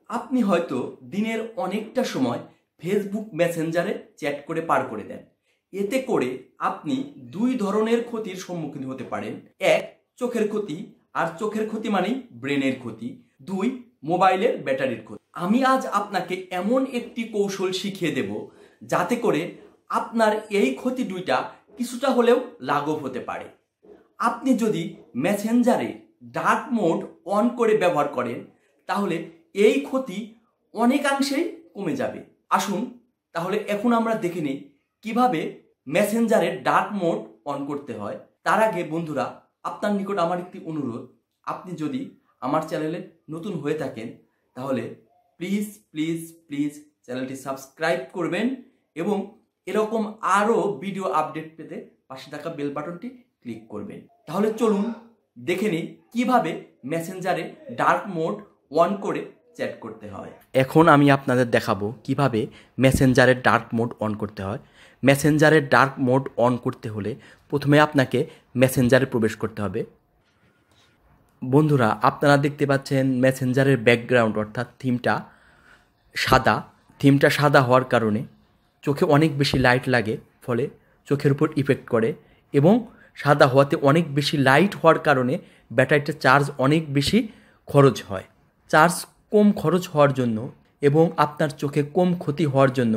আপনি হয়তো দিনের অনেকটা সময় ফেসবুক মেসেঞ্জারে চ্যাট করে পার করে দেন। এতে করে আপনি দুই ধরনের ক্ষতির সম্মুখীন হতে পারেন। এক, চোখের ক্ষতি, আর চোখের ক্ষতি মানেই ব্রেনের ক্ষতি। দুই, মোবাইলের ব্যাটারির ক্ষতি। আমি আজ আপনাকে এমন একটি কৌশল শিখিয়ে দেব যাতে করে আপনার এই ক্ষতি দুইটা কিছুটা হলেও লাঘব হতে পারে। আপনি যদি মেসেঞ্জারে ডার্ক মোড অন করে ব্যবহার করেন তাহলে এই ক্ষতি অনেকাংশেই কমে যাবে। আসুন তাহলে এখন আমরা দেখে নিই কিভাবে মেসেঞ্জারে ডার্ক মোড অন করতে হয়। তার আগে বন্ধুরা, আপনার নিকট আমার একটি অনুরোধ, আপনি যদি আমার চ্যানেলে নতুন হয়ে থাকেন তাহলে প্লিজ প্লিজ প্লিজ চ্যানেলটি সাবস্ক্রাইব করবেন এবং এরকম আরও ভিডিও আপডেট পেতে পাশে থাকা বেল বাটনটি ক্লিক করবেন। তাহলে চলুন দেখে নিই কিভাবে মেসেঞ্জারে ডার্ক মোড অন করে চ্যাট করতে হয়। এখন আমি আপনাদের দেখাবো কিভাবে মেসেঞ্জারের ডার্ক মোড অন করতে হয়। মেসেঞ্জারের ডার্ক মোড অন করতে হলে প্রথমে আপনাকে মেসেঞ্জারে প্রবেশ করতে হবে। বন্ধুরা, আপনারা দেখতে পাচ্ছেন মেসেঞ্জারের ব্যাকগ্রাউন্ড অর্থাৎ থিমটা সাদা। থিমটা সাদা হওয়ার কারণে চোখে অনেক বেশি লাইট লাগে, ফলে চোখের উপর ইফেক্ট করে, এবং সাদা হওয়াতে অনেক বেশি লাইট হওয়ার কারণে ব্যাটারিটা চার্জ অনেক বেশি খরচ হয়। চার্জ কম খরচ হওয়ার জন্য এবং আপনার চোখে কম ক্ষতি হওয়ার জন্য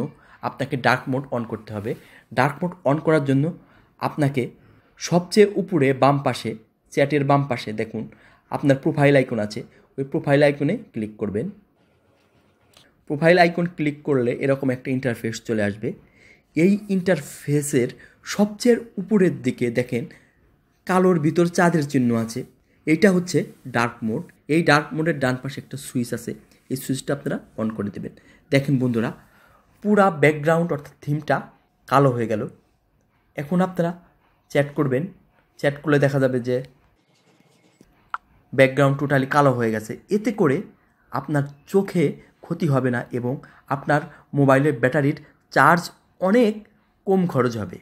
আপনাকে ডার্ক মোড অন করতে হবে। ডার্ক মোড অন করার জন্য আপনাকে সবচেয়ে উপরে বাম পাশে, চ্যাটের বাম পাশে দেখুন আপনার প্রোফাইল আইকন আছে, ওই প্রোফাইল আইকনে ক্লিক করবেন। প্রোফাইল আইকন ক্লিক করলে এরকম একটা ইন্টারফেস চলে আসবে। এই ইন্টারফেসের সবচেয়ে উপরের দিকে দেখেন কালোর ভিতর চাঁদের চিহ্ন আছে, এইটা হচ্ছে ডার্ক মোড। এই ডার্ক মোডের ডান পাশে একটা সুইচ আছে, এই সুইচটা আপনারা অন করে দেবেন। দেখেন বন্ধুরা, পুরা ব্যাকগ্রাউন্ড অর্থাৎ থিমটা কালো হয়ে গেল। এখন আপনারা চ্যাট করবেন, চ্যাট করলে দেখা যাবে যে ব্যাকগ্রাউন্ড টোটালি কালো হয়ে গেছে। এতে করে আপনার চোখে ক্ষতি হবে না এবং আপনার মোবাইলের ব্যাটারির চার্জ অনেক কম খরচ হবে।